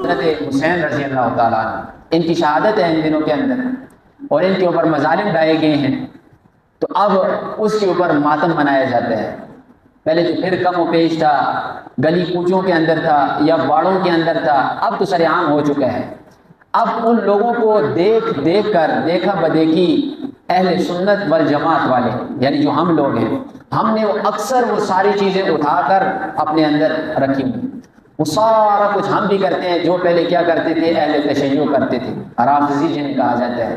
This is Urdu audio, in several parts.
حضرت حسین رضی اللہ تعالیٰ عنہ، ان کی شہادت ہے ان دنوں کے اندر اور ان کے اوپر مظالم ڈھائے گئے ہیں، تو اب اس کے اوپر ماتم منایا جاتا ہے۔ پہلے تو پھر کم و بیش تھا، گلی کوچوں کے اندر تھا یا باڑوں کے اندر تھا، اب تو سر عام ہو چکا ہے۔ اب ان لوگوں کو دیکھ کر دیکھا بدیکھی اہل سنت والجماعت والے، یعنی جو ہم لوگ ہیں، ہم نے اکثر وہ ساری چیزیں اٹھا کر اپنے اندر رکھی ہوئی۔ وہ سارا کچھ ہم بھی کرتے ہیں جو پہلے کیا کرتے تھے اہل تشیع کرتے تھے، رافضی جنہیں کہا جاتا ہے،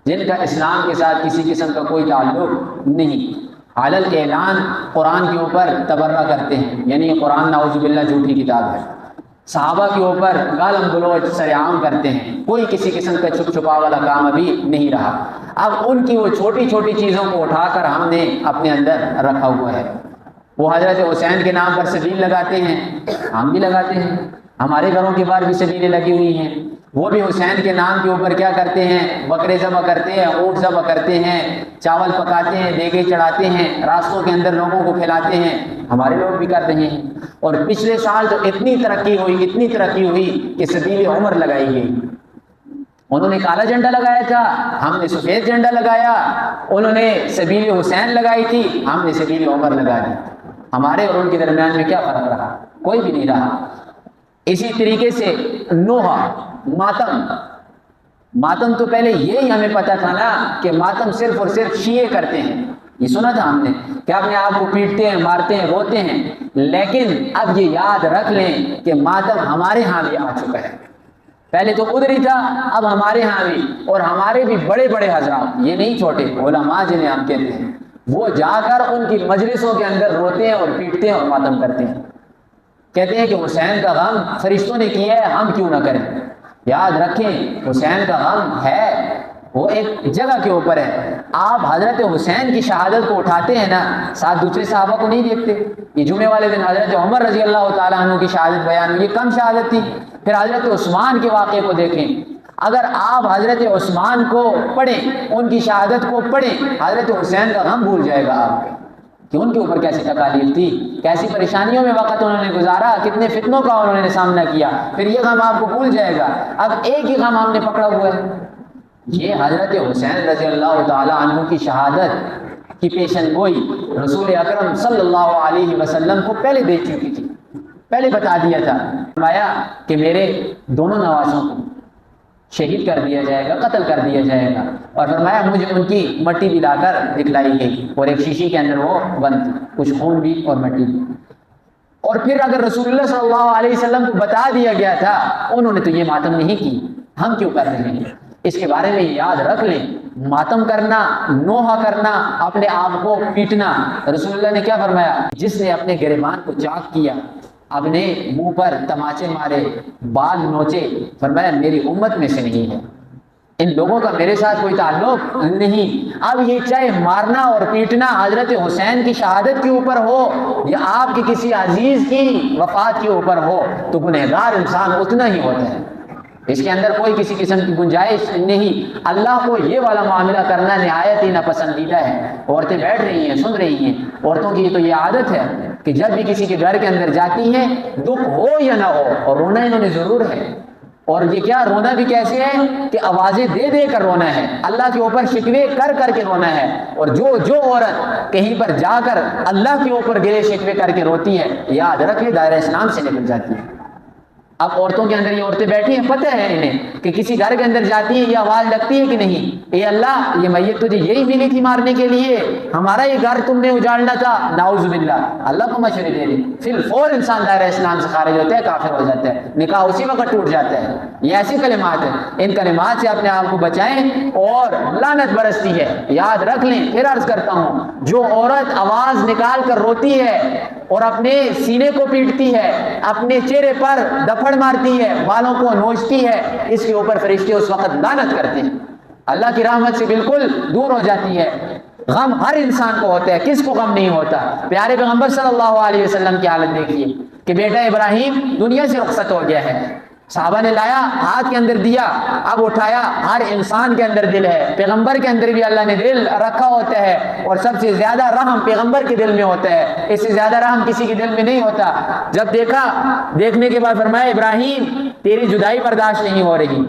جن کا اسلام کے ساتھ کسی قسم کا کوئی تعلق نہیں، علل اعلان قرآن کے اوپر تبرہ کرتے ہیں، یعنی یہ قرآن نعوذ باللہ جھوٹی کتاب ہے، صحابہ کے اوپر گالم گلوچ سر عام کرتے ہیں، کوئی کسی قسم کا چھپ چھپا والا کام ابھی نہیں رہا۔ اب ان کی وہ چھوٹی چھوٹی چیزوں کو اٹھا کر ہم نے اپنے اندر رکھا ہوا ہے۔ وہ حضرت حسین کے نام پر سبیل لگاتے ہیں، ہم بھی لگاتے ہیں، ہمارے گھروں کے باہر بھی سبیلیں لگی ہوئی ہیں۔ وہ بھی حسین کے نام کے اوپر کیا کرتے ہیں، بکرے ذبح کرتے ہیں، اونٹ ذبح کرتے ہیں، چاول پکاتے ہیں، دیگیں چڑھاتے ہیں، راستوں کے اندر لوگوں کو کھلاتے ہیں، ہمارے لوگ بھی کر رہے ہیں۔ اور پچھلے سال تو اتنی ترقی ہوئی کہ سبیل عمر لگائی گئی۔ انہوں نے کالا جھنڈا لگایا تھا، ہم نے سفید جھنڈا لگایا، انہوں نے سبیل حسین لگائی تھی، ہم نے سبیل عمر لگا دی۔ ہمارے اور ان کے درمیان میں کیا فرق رہا؟ کوئی بھی نہیں رہا۔ اسی طریقے سے نوحہ، ماتم تو پہلے یہی ہمیں پتہ تھا نا کہ ماتم صرف اور صرف شیعہ کرتے ہیں، یہ سنا تھا ہم نے کہ اپنے آپ کو پیٹتے ہیں، مارتے ہیں، روتے ہیں، لیکن اب یہ یاد رکھ لیں کہ ماتم ہمارے ہاں بھی آ چکا ہے۔ پہلے تو ادھر ہی تھا، اب ہمارے ہاں بھی، اور ہمارے بھی بڑے بڑے حضرات، یہ نہیں چھوٹے علماء جنہیں ہم کہتے ہیں، وہ جا کر ان کی مجلسوں کے اندر روتے ہیں اور پیٹتے ہیں اور ماتم کرتے ہیں، کہتے ہیں کہ حسین کا غم فرشتوں نے کیا ہے، ہم کیوں نہ کریں۔ یاد رکھیں حسین کا غم ہے، وہ ایک جگہ کے اوپر ہے۔ آپ حضرت حسین کی شہادت کو اٹھاتے ہیں نا، ساتھ دوسرے صحابہ کو نہیں دیکھتے۔ یہ جمعے والے دن حضرت عمر رضی اللہ تعالیٰ عنہ کی شہادت بیان ہوئی، یہ کم شہادت تھی۔ پھر حضرت عثمان کے واقعے کو دیکھیں، اگر آپ حضرت عثمان کو پڑھیں، ان کی شہادت کو پڑھیں، حضرت حسین کا غم بھول جائے گا آپ کو کہ ان کے اوپر کیسی تکالیف تھی، کیسی پریشانیوں میں وقت انہوں نے گزارا، کتنے فتنوں کا انہوں نے سامنا کیا، پھر یہ غم آپ کو بھول جائے گا۔ اب ایک ہی غم ہم نے پکڑا ہوا ہے، یہ حضرت حسین رضی اللہ تعالیٰ عنہ کی شہادت کی پیشن گوئی رسول اکرم صلی اللہ علیہ وسلم کو پہلے دے چکی تھی، پہلے بتا دیا تھا، فرمایا کہ میرے دونوں نواسوں کو شہید کر دیا جائے گا، قتل کر دیا جائے گا، اور فرمایا مجھے ان کی مٹی بھی لا کر دکھلائی گئی، اور ایک شیشی کے اندر وہ بند تھی، کچھ خون بھی اور مٹی بھی۔ اور پھر اگر رسول اللہ صلی اللہ علیہ وسلم کو بتا دیا گیا تھا، انہوں نے تو یہ ماتم نہیں کی، ہم کیوں کر رہے ہیں؟ اس کے بارے میں یاد رکھ لیں، ماتم کرنا، نوحہ کرنا، اپنے آپ کو پیٹنا، رسول اللہ نے کیا فرمایا؟ جس نے اپنے گریبان کو چاک کیا، اپنے منہ پر تماچے مارے، بال نوچے، فرمایا میری امت میں سے نہیں ہے، ان لوگوں کا میرے ساتھ کوئی تعلق نہیں۔ اب یہ چاہے مارنا اور پیٹنا حضرت حسین کی شہادت کے اوپر ہو یا آپ کے کسی عزیز کی وفات کے اوپر ہو، تو گنہگار انسان اتنا ہی ہوتا ہے، اس کے اندر کوئی کسی قسم کی گنجائش نہیں۔ اللہ کو یہ والا معاملہ کرنا نہایت ہی ناپسندیدہ ہے۔ عورتیں بیٹھ رہی ہیں، سن رہی ہیں، عورتوں کی تو یہ عادت ہے کہ جب بھی کسی کے گھر کے اندر جاتی ہیں، دکھ ہو یا نہ ہو، اور رونا انہوں نے ضرور ہے، اور یہ کیا رونا بھی کیسے ہے کہ آوازیں دے دے کر رونا ہے، اللہ کے اوپر شکوے کر کر کے رونا ہے۔ اور جو عورت کہیں پر جا کر اللہ کے اوپر گلے شکوے کر کے روتی ہے، یاد رکھے دائرہ اسلام سے نکل جاتی ہے۔ اب عورتوں کے اندر یہ عورتیں بیٹھی ہیں، پتہ ہے انہیں کہ کسی گھر کے اندر جاتی ہیں یہ آواز لگتی ہے کہ نہیں، اے اللہ یہ میت تجھے یہی ملی تھی مارنے کے لیے، ہمارا یہ گھر تم نے اجاڑنا تھا، نعوذ باللہ، اللہ کو مشورے دے دے، پھر فور انسان دائرہ اسلام سے خارج ہوتا ہے، کافر ہو جاتا ہے، نکاح اسی وقت ٹوٹ جاتا ہے۔ یہ ایسی کلمات ہیں، ان کلمات سے اپنے آپ کو بچائیں اور لعنت برستی ہے، یاد رکھ لیں۔ پھر عرض کرتا ہوں، جو عورت آواز نکال کر روتی ہے اور اپنے سینے کو پیٹتی ہے، اپنے چہرے پر دفڑ مارتی ہے، بالوں کو نوچتی ہے، اس کے اوپر فرشتے اس وقت لعنت کرتے ہیں، اللہ کی رحمت سے بالکل دور ہو جاتی ہے۔ غم ہر انسان کو ہوتا ہے، کس کو غم نہیں ہوتا؟ پیارے پیغمبر صلی اللہ علیہ وسلم کی حالت دیکھیے کہ بیٹا ابراہیم دنیا سے رخصت ہو گیا ہے، صحابہ نے لایا، ہاتھ کے اندر دیا، اب اٹھایا۔ ہر انسان کے اندر دل ہے، پیغمبر کے اندر بھی اللہ نے دل رکھا ہوتا ہے، اور سب سے زیادہ رحم پیغمبر کے دل میں ہوتا ہے، اس سے زیادہ رحم کسی کے دل میں نہیں ہوتا۔ جب دیکھا، دیکھنے کے بعد فرمایا ابراہیم تیری جدائی برداشت نہیں ہو رہی۔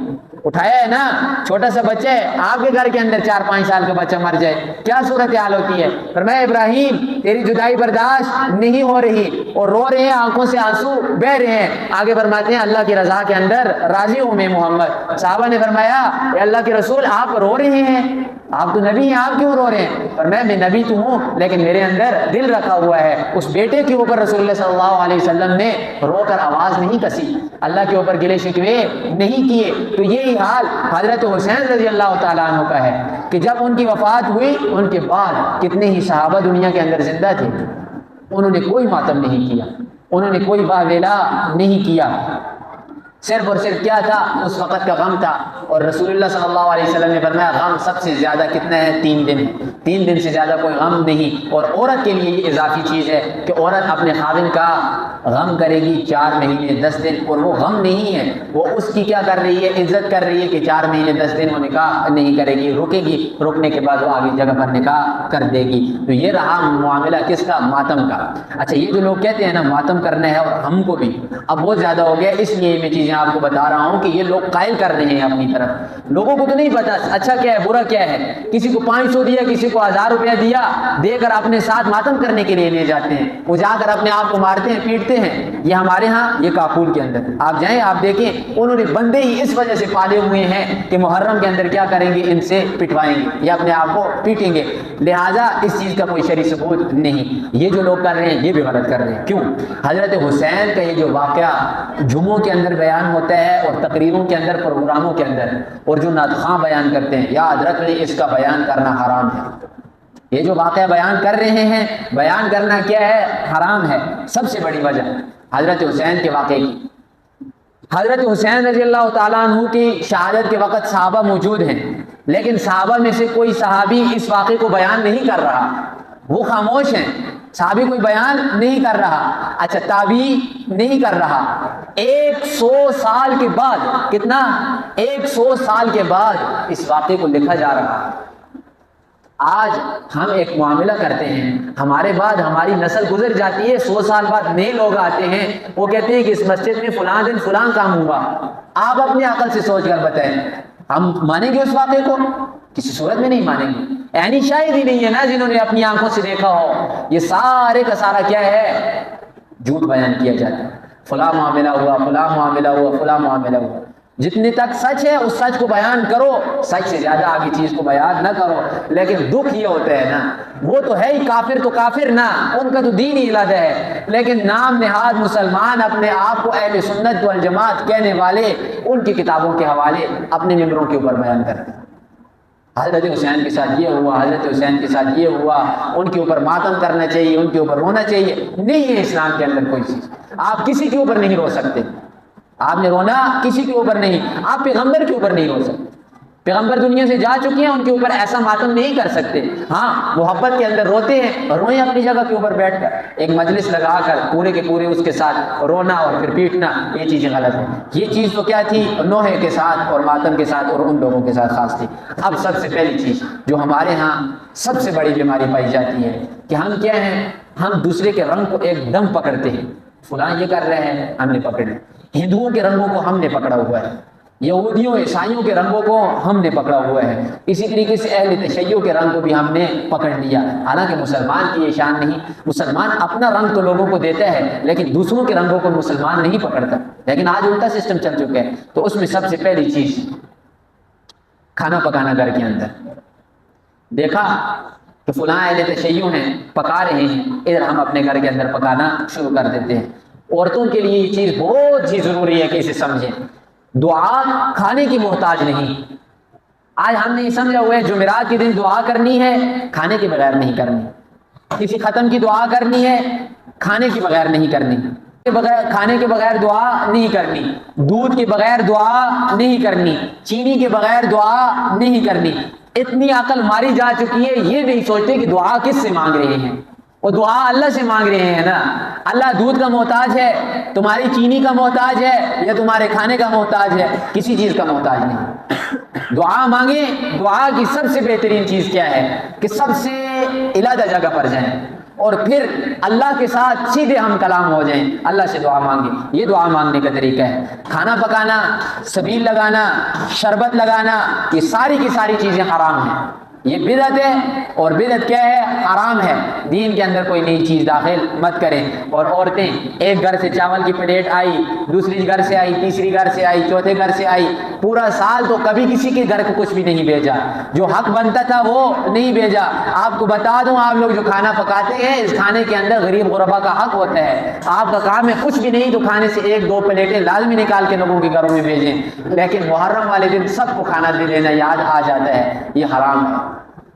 اٹھایا ہے نا، چھوٹا سا بچہ ہے، آپ کے گھر کے اندر 4-5 سال کا بچہ مر جائے کیا صورتحال ہوتی ہے؟ فرمایا ابراہیم تیری جدائی برداشت نہیں ہو رہی، اور رو رہے ہیں، آنکھوں سے آنسو بہ رہے ہیں۔ آگے فرماتے ہیں اللہ کی رضا کے اندر راضی ہوں میں محمد۔ صحابہ نے فرمایا اے اللہ کے رسول آپ رو رہے ہیں، آپ تو نبی ہیں، آپ کیوں رو رہے ہیں؟ فرمایا میں نبی تو ہوں لیکن میرے اندر دل رکھا ہوا ہے۔ اس بیٹے کے اوپر رسول اللہ صلی اللہ علیہ وسلم نے رو کر آواز نہیں کسی، اللہ کے اوپر گلے شکوے نہیں کیے۔ تو یہی حال حضرت حسین رضی اللہ تعالیٰ عنہ کا ہے کہ جب ان کی وفات ہوئی، ان کے بعد کتنے ہی صحابہ دنیا کے اندر زندہ تھے، انہوں نے کوئی ماتم نہیں کیا، انہوں نے کوئی واویلا نہیں کیا، صرف اور صرف کیا تھا؟ اس وقت کا غم تھا۔ اور رسول اللہ صلی اللہ علیہ وسلم نے فرمایا غم سب سے زیادہ کتنا ہے؟ 3 دن، 3 دن سے زیادہ کوئی غم نہیں۔ اور عورت کے لیے یہ اضافی چیز ہے کہ عورت اپنے خاوند کا غم کرے گی 4 مہینے 10 دن، اور وہ غم نہیں ہے، وہ اس کی کیا کر رہی ہے؟ عزت کر رہی ہے کہ 4 مہینے 10 دن وہ نکاح نہیں کرے گی، رکے گی، رکنے کے بعد وہ آگے جگہ پر نکاح کر دے گی۔ تو یہ رہا معاملہ کس کا؟ ماتم کا۔ اچھا یہ جو لوگ کہتے ہیں نا ماتم کرنا ہے، اور ہم کو بھی اب بہت زیادہ ہو گیا، اس لیے میں چیزیں آپ کو بتا رہا ہوں کہ یہ لوگ قائل کر رہے ہیں اپنی طرف، لوگوں کو تو نہیں پتا اچھا کیا ہے برا کیا ہے۔ کسی کو 500 دیا، کسی کو 1000 روپیہ دیا، دے کر اپنے ساتھ ماتم کرنے کے لیے لے جاتے ہیں، وہ جا کر اپنے آپ کو مارتے ہیں، پیٹتے ہیں۔ یہ ہمارے ہاں یہ کافور کے اندر آپ جائیں، آپ دیکھیں انہوں نے بندے ہی اس وجہ سے پالے ہوئے ہیں کہ محرم کے اندر کیا کریں گے؟ ان سے پٹوائیں گے یا اپنے آپ کو پیٹیں گے، لہٰذا اس چیز کا کوئی شرعی ثبوت نہیں۔ یہ جو لوگ کر رہے ہیں یہ بھی غلط کر رہے ہیں۔ کیوں؟ حضرت حسین کا یہ جو واقعہ جمعوں کے اندر بیان ہوتا ہے اور تقریروں کے اندر، پروگراموں کے اندر، اور جو نعت خواں بیان کرتے ہیں، یاد رکھ لیں اس کا بیان کرنا حرام ہے۔ یہ جو واقعہ بیان کر رہے ہیں، بیان کرنا کیا ہے؟ حرام ہے۔ سب سے بڑی وجہ حضرت حسین کے واقعے کی، حضرت حسین رضی اللہ تعالیٰ عنہ کی شہادت کے وقت صحابہ موجود ہیں، لیکن صحابہ میں سے کوئی صحابی اس واقعے کو بیان نہیں کر رہا، وہ خاموش ہیں، صحابی کوئی بیان نہیں کر رہا۔ اچھا تابعی نہیں کر رہا۔ 100 سال کے بعد، کتنا؟ 100 سال کے بعد اس واقعے کو لکھا جا رہا ہے۔ آج ہم ایک معاملہ کرتے ہیں، ہمارے بعد ہماری نسل گزر جاتی ہے، 100 سال بعد نئے لوگ آتے ہیں، وہ کہتے ہیں کہ اس مسجد میں فلاں دن فلاں کام ہوا۔ آپ اپنی عقل سے سوچ کر بتائیں، ہم مانیں گے اس واقعے کو؟ کسی صورت میں نہیں مانیں گے۔ یعنی شاید ہی نہیں ہے نا جنہوں نے اپنی آنکھوں سے دیکھا ہو۔ یہ سارے کا سارا کیا ہے؟ جھوٹ بیان کیا جاتا ہے، فلاں معاملہ ہوا، فلاں معاملہ ہوا، فلاں معاملہ ہوا۔ جتنے تک سچ ہے اس سچ کو بیان کرو، سچ سے زیادہ آگے چیز کو بیان نہ کرو۔ لیکن دکھ یہ ہوتا ہے نا، وہ تو ہے ہی کافر، تو کافر نا، ان کا تو دین ہی الگ ہے، لیکن نام نہاد مسلمان اپنے آپ کو اہل سنت والجماعت کہنے والے ان کی کتابوں کے حوالے اپنے ممبروں کے اوپر بیان کرتے ہیں۔ حضرت حسین کے ساتھ یہ ہوا، حضرت حسین کے ساتھ یہ ہوا، ان کے اوپر ماتم کرنا چاہیے، ان کے اوپر رونا چاہیے۔ نہیں ہے اسلام کے اندر کوئی چیز، آپ کسی کے اوپر نہیں رو سکتے، آپ نے رونا کسی کے اوپر نہیں، آپ پیغمبر کے اوپر نہیں رو سکتے۔ پیغمبر دنیا سے جا چکے ہیں، ان کے اوپر ایسا ماتم نہیں کر سکتے۔ ہاں محبت کے اندر روتے ہیں، اور روئیں اپنی جگہ کے اوپر بیٹھ کر، ایک مجلس لگا کر پورے کے پورے اس کے ساتھ رونا اور پھر پیٹنا، یہ چیزیں غلط ہیں۔ یہ چیز تو کیا تھی؟ نوح کے ساتھ اور ماتم کے ساتھ اور ان لوگوں کے ساتھ خاص تھی۔ اب سب سے پہلی چیز جو ہمارے ہاں سب سے بڑی بیماری پائی جاتی ہے کہ ہم کیا ہیں؟ ہم دوسرے کے رنگ کو ایک دم پکڑتے ہیں، فلاں یہ کر رہے ہیں ہم نے پکڑ لیا، ہندوؤں کے رنگوں کو ہم نے پکڑا ہوا ہے، یہودیوں عیسائیوں کے رنگوں کو ہم نے پکڑا ہوا ہے، اسی طریقے سے اہل تشیع کے رنگ کو بھی ہم نے پکڑ لیا۔ حالانکہ مسلمان کی یہ شان نہیں، مسلمان اپنا رنگ تو لوگوں کو دیتا ہے لیکن دوسروں کے رنگوں کو مسلمان نہیں پکڑتا، لیکن آج الٹا سسٹم چل چکا ہے۔ تو اس میں سب سے پہلی چیز کھانا پکانا گھر کے اندر، دیکھا کہ فلاں اہل تشیع ہیں پکا رہے ہیں، ادھر ہم اپنے گھر کے اندر پکانا شروع کر دیتے ہیں۔ عورتوں کے لیے یہ چیز بہت ہی ضروری ہے کہ اسے سمجھیں، دعا کھانے کی محتاج نہیں۔ آج ہم نے یہ سمجھا ہوا ہے جمعرات کے دن دعا کرنی ہے، کھانے کے بغیر نہیں کرنی، کسی ختم کی دعا کرنی ہے، کھانے کے بغیر نہیں کرنی، کھانے کے بغیر دعا نہیں کرنی، دودھ کے بغیر دعا نہیں کرنی، چینی کے بغیر دعا نہیں کرنی۔ اتنی عقل ماری جا چکی ہے، یہ نہیں سوچتے کہ دعا کس سے مانگ رہے ہیں، وہ دعا اللہ سے مانگ رہے ہیں نا. اللہ دودھ کا محتاج ہے, تمہاری چینی کا محتاج ہے, یا تمہارے کھانے کا محتاج ہے؟ کسی چیز کا محتاج نہیں. دعا مانگیں. دعا کی سب سے بہترین چیز کیا ہے کہ سب سے علیحدہ جگہ پر جائیں اور پھر اللہ کے ساتھ سیدھے ہم کلام ہو جائیں, اللہ سے دعا مانگیں. یہ دعا مانگنے کا طریقہ ہے. کھانا پکانا, سبیل لگانا, شربت لگانا, یہ ساری کی ساری چیزیں حرام ہیں. یہ بدعت ہے, اور بدعت کیا ہے؟ حرام ہے. دین کے اندر کوئی نئی چیز داخل مت کریں. اور عورتیں, ایک گھر سے چاول کی پلیٹ آئی, دوسری گھر سے آئی, تیسری گھر سے آئی, چوتھے گھر سے آئی, پورا سال تو کبھی کسی کے گھر کو کچھ بھی نہیں بھیجا. جو حق بنتا تھا وہ نہیں بھیجا. آپ کو بتا دوں, آپ لوگ جو کھانا پکاتے ہیں, اس کھانے کے اندر غریب غربا کا حق ہوتا ہے. آپ کا کام ہے کچھ بھی نہیں تو کھانے سے ایک دو پلیٹیں لازمی نکال کے لوگوں کے گھروں میں بھیجیں, لیکن محرم والے دن سب کو کھانا دے دینا یاد آ جاتا ہے. یہ حرام ہے.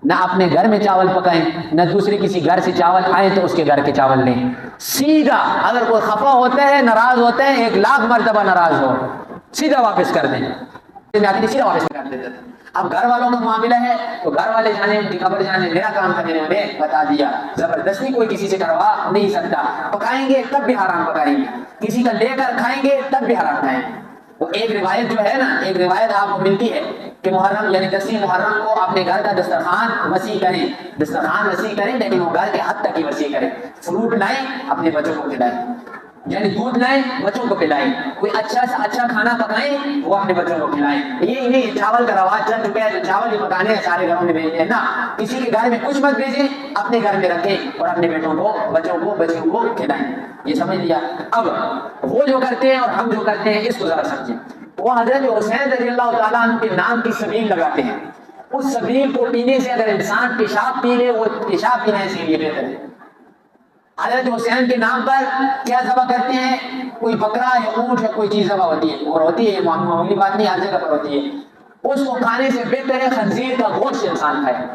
نہ اپنے گھر میں چاول پکائیں, نہ دوسرے کسی گھر سے چاول آئے تو اس کے گھر کے چاول لیں. سیدھا اگر کوئی خفا ہوتا ہے, ناراض ہوتا ہے, 1,00,000 مرتبہ ناراض ہو, سیدھا واپس کر دیں. سیدھا واپس کر دیتے تھے. اب گھر والوں کا معاملہ ہے تو گھر والے جانے, ان کی خبر جانے. میرا کام تھا, میں نے انہیں بتا دیا. زبردستی کوئی کسی سے کروا نہیں سکتا. پکائیں گے تب بھی حرام پکائیں گے, کسی کا لے کر کھائیں گے تب بھی حرام کھائیں گے. وہ ایک روایت جو ہے نا, ایک روایت آپ کو ملتی ہے کہ محرم یعنی 10 محرم کو اپنے گھر کا دسترخوان وسیع کریں. دسترخوان وسیع کریں لیکن وہ گھر کے حد تک ہی وسیع کریں. فروٹ لائیں, اپنے بچوں کو کھلائیں, یعنی دودھ لائیں, بچوں کو پلائیں. کوئی اچھا سا اچھا کھانا پکائیں, وہ اپنے بچوں کو کھلائیں. یہ انہیں چاول کا رواج چل چکا ہے, تو چاول ہی پکانے ہیں, سارے گھروں میں بھیجتے ہیں نا. کسی کے گھر میں کچھ مت بھیجیں, اپنے گھر میں رکھیں اور اپنے بیٹوں کو, بچوں کو کھلائیں. یہ سمجھ لیا. اب وہ جو کرتے ہیں اور ہم جو کرتے ہیں, اس کو ذرا سمجھیں. وہ حضرت حسین رضی اللہ تعالیٰ عنہ کے نام کی سبیل لگاتے ہیں. اس سبیل کو پینے سے اگر انسان پیشاب پی لے, وہ پیشاب پینے سے لیے بہتر ہے. حضرت حسین کے نام پر کیا ذبح کرتے ہیں؟ کوئی بکرا یا اونٹ یا کوئی چیز ذبح ہوتی ہے, اور ہوتی ہے, معمولی بات نہیں, ہر جگہ پر ہوتی ہے. اس کو کھانے سے بہتر ہے خنزیر کا گوشت انسان کھائے.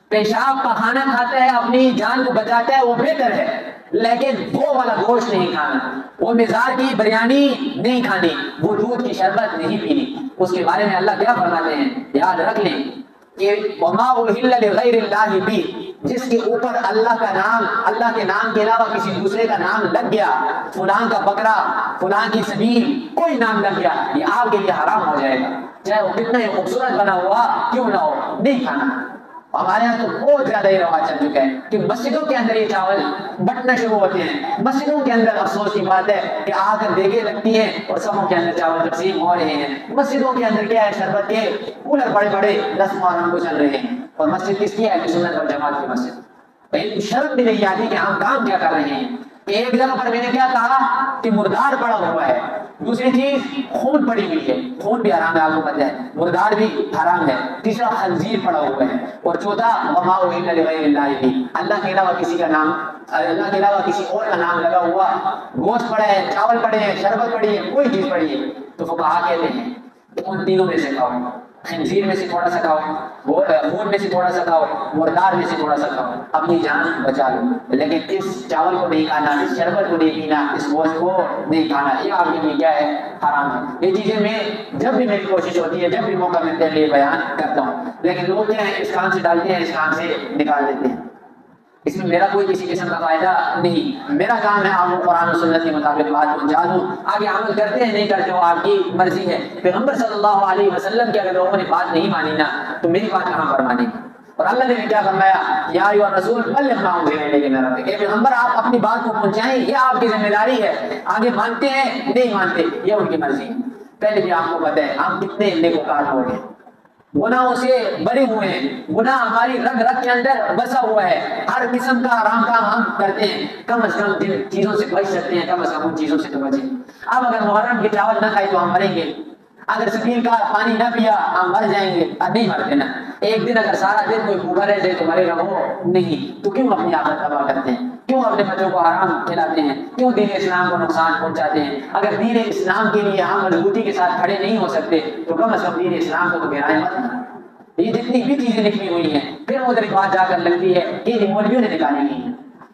پیشاب کا کھانا کھاتا ہے, اپنی جان کو بچاتا ہے, وہ بہتر ہے, لیکن وہ والا گوشت نہیں کھانا, وہ مزار کی بریانی نہیں کھانی, وہ دودھ کی شربت نہیں پینی. اس کے بارے میں اللہ کیا فرماتے ہیں, یاد رکھ لیں کہ وما احل لغیر اللہ بھی, جس کے اوپر اللہ کا نام, اللہ کے نام کے علاوہ کسی دوسرے کا نام لگ گیا, فلاں کا بکرا, فلاں کی سبیل, کوئی نام لگ گیا, یہ آپ کے لیے حرام ہو جائے گا, چاہے وہ کتنا ہی خوبصورت بنا ہوا کیوں نہ ہو, نہیں کھانا. ہمارے یہاں تو بہت زیادہ یہ رواج چل چکا ہے کہ مسجدوں کے اندر یہ چاول بٹنا شروع ہوتے ہیں. مسجدوں کے اندر افسوس کی بات ہے کہ آ کر دیگیں لگتی ہیں اور سبوں کے اندر چاول تقسیم ہو رہے ہیں. مسجدوں کے اندر کیا ہے, شربت کے کولر بڑے بڑے رسم محرم کو چل رہے ہیں, اور مسجد کس کی ہے؟ سنت والجماعت کی مسجد. کہیں شرم بھی نہیں آتی کہ ہم کام کیا کر رہے ہیں. ایک جگہ پر میں نے کیا کہا کہ مردار پڑا ہوا ہے, دوسری چیز خون پڑی ہوئی ہے, خون بھی حرام ہے, آپ کو پتہ ہے, مردار بھی حرام ہے, تیسرا خنزیر پڑا ہوا ہے, اور چوتھا وما احل لغیر اللہ بھی, اللہ کے علاوہ کسی کا نام, اللہ کے علاوہ کسی اور کا نام لگا ہوا گوشت پڑا ہے, چاول پڑے ہیں, شربت پڑی ہے, کوئی چیز پڑی ہے, تو فقہا کہتے ہیں کہ ان تینوں میں سے کھاؤ. خنزیر میں سے تھوڑا سا کھاؤ, خون میں سے تھوڑا سا کھاؤ, مردار میں سے تھوڑا سا کھاؤ, اپنی جان بچا لو, لیکن اس چاول کو نہیں کھانا, اس شربت کو نہیں پینا, اس گوشت کو نہیں کھانا. یہ آپ کے لیے کیا ہے؟ حرام ہے. یہ چیزیں میں جب بھی میری کوشش ہوتی ہے, جب بھی موقع ملتا ہے, یہ بیان کرتا ہوں, لیکن لوگ کیا ہے, اس کام سے ڈالتے ہیں, اس کام سے نکال دیتے ہیں. اس میں میرا کوئی کسی قسم کا فائدہ نہیں. میرا کام ہے آپ کو قرآن و سنت کے مطابق بات پہنچا دوں. آگے عمل کرتے ہیں نہیں کرتے وہ آپ کی مرضی ہے. پیغمبر صلی اللہ علیہ وسلم کی اگر لوگوں نے بات نہیں مانی نا, تو میری بات کہاں پر مانی. اور اللہ نے کیا فرمایا, یا ایھا الرسول بلغ ما انزل الیک من ربک, اے پیغمبر آپ اپنی بات کو پہنچائیں, یہ آپ کی ذمہ داری ہے. آگے مانتے ہیں نہیں مانتے, یہ ان کی مرضی ہے. پہلے بھی آپ کو پتہ ہے ہم کتنے نیکوکار ہو گئے, گناہوں سے بڑے ہوئے ہیں, گناہ ہماری رگ رگ کے اندر بسا ہوا ہے, ہر قسم کا حرام کام ہم کرتے ہیں. کم از کم جن چیزوں سے بچ سکتے ہیں, کم از کم ان چیزوں سے تو بچیں. اب اگر محرم کے چاول نہ کھائے تو ہم مریں گے, اگر سبیل کا پانی نہ پیا ہم مر جائیں گے. نہیں مرتے نا, ایک دن اگر سارا دن کوئی بھوکا رہ جائے تو مرے گا وہ نہیں. تو کیوں اپنی آخرت تباہ کرتے ہیں, کیوں اپنے بچوں کو حرام کھلاتے ہیں, کیوں دین اسلام کو نقصان پہنچاتے ہیں. اگر دین اسلام کے لیے ہم مضبوطی کے ساتھ کھڑے نہیں ہو سکتے تو کم از کم دین اسلام کو تو گرائیں مت. یہ جتنی بھی چیزیں نکلی ہوئی ہیں, پھر وہ رواج جا کر لگتی ہے کہ مولویوں نے نکالی گئی ہیں.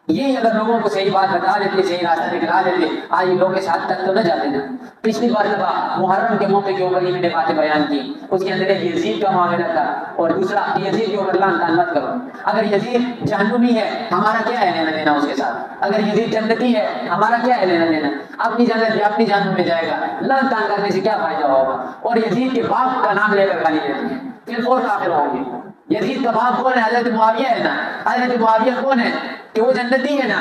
یہی اگر لوگوں کو صحیح بات بتا دیتے، صحیح راستہ دکھلا دیتے، آج لوگ اس حد تک تو نہ جاتے نا۔ پچھلی بار دفعہ محرم کے موقع کے اوپر میں نے باتیں بیان کی، اس کے اندر ایک یزید کا معاملہ تھا، اور دوسرا یزید کے اوپر لعن طعن مت کرو۔ اگر یزید جہنمی ہے ہمارا کیا ہے لینا دینا اس کے ساتھ؟ اگر یزید جنتی ہے ہمارا کیا ہے لینا دینا؟ اپنی جنت میں اپنی جہنم میں جائے گا، لعن طعن کرنے سے کیا فائدہ ہوگا؟ اور یزید کے باپ کا نام لے کر گالی دیتے ہیں، پھر فوت آخر ہوں گے۔ یزید کا باپ کون ہے؟ حضرت معاویہ ہے نا۔ حضرت معاویہ کون ہے؟ کہ وہ جنتی ہے نا،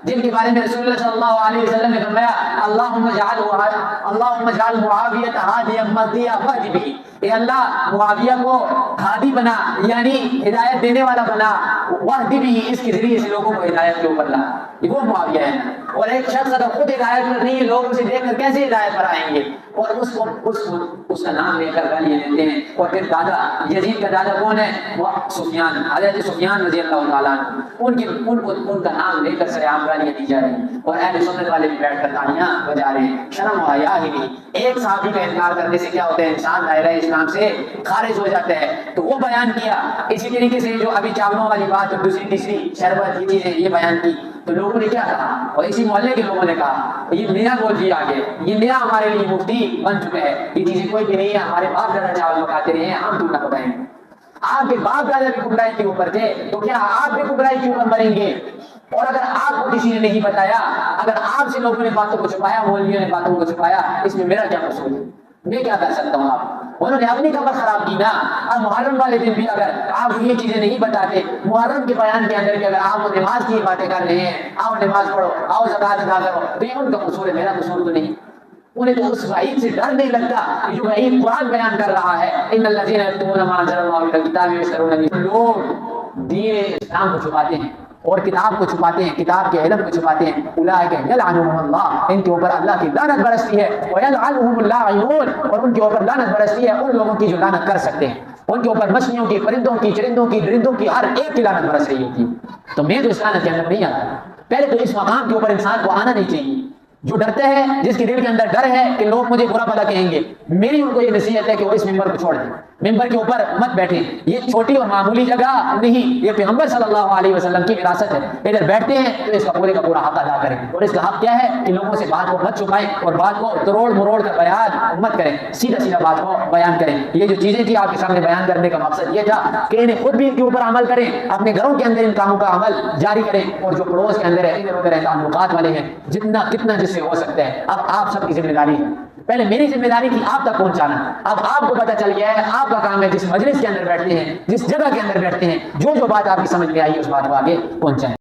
جن کے بارے میں رسول اللہ صلی اللہ علیہ وسلم نے فرمایا اللہم اجعل معاویہ ہادیا مہدیا واہد بہ، اے اللہ معاویہ کو ہادی بنا، یعنی ہدایت دینے والا بنا، واہد بہ، اس کے ذریعے سے لوگوں کو ہدایت کے اوپر لا۔ یہ وہ معاویہ ہے نا۔ اور ایک شخص اگر خود ہدایت پر نہیں ہے، لوگ اسے دیکھ کر کیسے ہدایت پر آئیں گے؟ اور اس کا نام لے کر گالیاں دیتے ہیں۔ اور پھر دادا، یزید کا دادا کون ہے؟ وہ سفیان، حضرت سفیان رضی اللہ تعالیٰ عنہ، ان کا نام لے کر سرعام گالیاں دی جا رہی ہیں، اور اہل سنت والے بھی بیٹھ کر تالیاں بجا رہے ہیں۔ شرم و حیا ہی نہیں۔ ایک صحابی کا انکار کرنے سے کیا ہوتا ہے؟ انسان دائرہ اسلام سے خارج ہو جاتا ہے۔ تو وہ بیان کیا، اسی طریقے سے جو ابھی چاولوں والی بات، دوسری تیسری شربت، یہ چیزیں یہ بیان کی، تو لوگوں نے کیا کہا؟ اور اسی محلے کے لوگوں نے کہا یہ نیا مولوی آ گیا، یہ نیا ہمارے لیے مفتی بن چکا ہے، یہ چیزیں کوئی بھی نہیں ہے، ہمارے باپ دادا چاول پکاتے رہے ہیں، ہم تو نہ پکائیں گے۔ آپ کے باپ دادا بھی گمراہی کے اوپر تھے، تو کیا آپ بھی گمراہی کے اوپر مریں گے؟ اور اگر آپ کو کسی نے نہیں بتایا، اگر آپ سے لوگوں نے باتوں کو چھپایا، مولویوں نے باتوں کو چھپایا، اس میں میرا کیا قصور ہے؟ میں کیا کر سکتا ہوں؟ آپ انہوں نے اپنی خبر خراب کی نا۔ اب محرم والے دن بھی اگر آپ یہ چیزیں نہیں بتاتے، محرم کے بیان کے اندر بھی اگر آپ نماز کی باتیں کر رہے ہیں، آؤ نماز پڑھو، آؤ زکات ادا کرو، تو یہ ان کا قصور ہے، میرا قصور تو نہیں۔ انہیں تو اس وعید سے ڈر نہیں لگتا جو وعید قرآن بیان کر رہا ہے، ان الذین یکتمون ما انزل اللہ من الکتاب ویشترون به، لوگ دین اسلام کو چھپاتے ہیں اور کتاب کو چھپاتے ہیں، کتاب کے علم کو چھپاتے ہیں، اولئک یلعنهم اللہ، ان کے اوپر اللہ کی لعنت برستی ہے، ویلعنهم اللاعنون، اور ان کے اوپر لعنت برستی ہے ان لوگوں کی جو لعنت کر سکتے ہیں، ان کے اوپر مچھلیوں کی، پرندوں کی، چرندوں کی، درندوں کی، ہر ایک کی لعنت برس رہی ہوتی ہے۔ تو میں تو اس لعنت کے اندر نہیں آتا۔ پہلے تو اس مقام کے اوپر انسان کو آنا نہیں چاہیے۔ جو ڈرتے ہیں، جس کے دل کے اندر ڈر ہے کہ لوگ مجھے برا بھلا کہیں گے، میری ان کو یہ نصیحت ہے کہ وہ اس ممبر کو چھوڑ دیں، ممبر کے اوپر مت بیٹھیں۔ یہ چھوٹی اور معمولی جگہ نہیں، یہ پیغمبر صلی اللہ علیہ وسلم کی وراثت ہے۔ ادھر بیٹھتے ہیں تو اس کا پورے کا پورا حق ادا کریں، اور اس کا حق کیا ہے کہ لوگوں سے بات کو مت چھپائیں اور بات کو تروڑ مروڑ کر بیان مت کریں، سیدھا سیدھا بات کو بیان کریں۔ یہ جو چیزیں تھی آپ کے سامنے بیان کرنے کا مقصد یہ تھا کہ انہیں خود بھی ان کے اوپر عمل کریں، اپنے گھروں کے اندر ان کاموں کا عمل جاری کریں، اور جو پڑوس کے اندر ہے، ادھر ادھر تعلقات والے ہیں، جتنا کتنا جس سے ہو سکتا ہے۔ اب آپ سب کی ذمہ داری ہے، پہلے میری ذمہ داری تھی آپ تک پہنچانا، اب آپ کو پتہ چل گیا ہے، آپ کا کام ہے جس مجلس کے اندر بیٹھتے ہیں، جس جگہ کے اندر بیٹھتے ہیں، جو جو بات آپ کی سمجھ میں آئی اس بات کو آگے پہنچائیں۔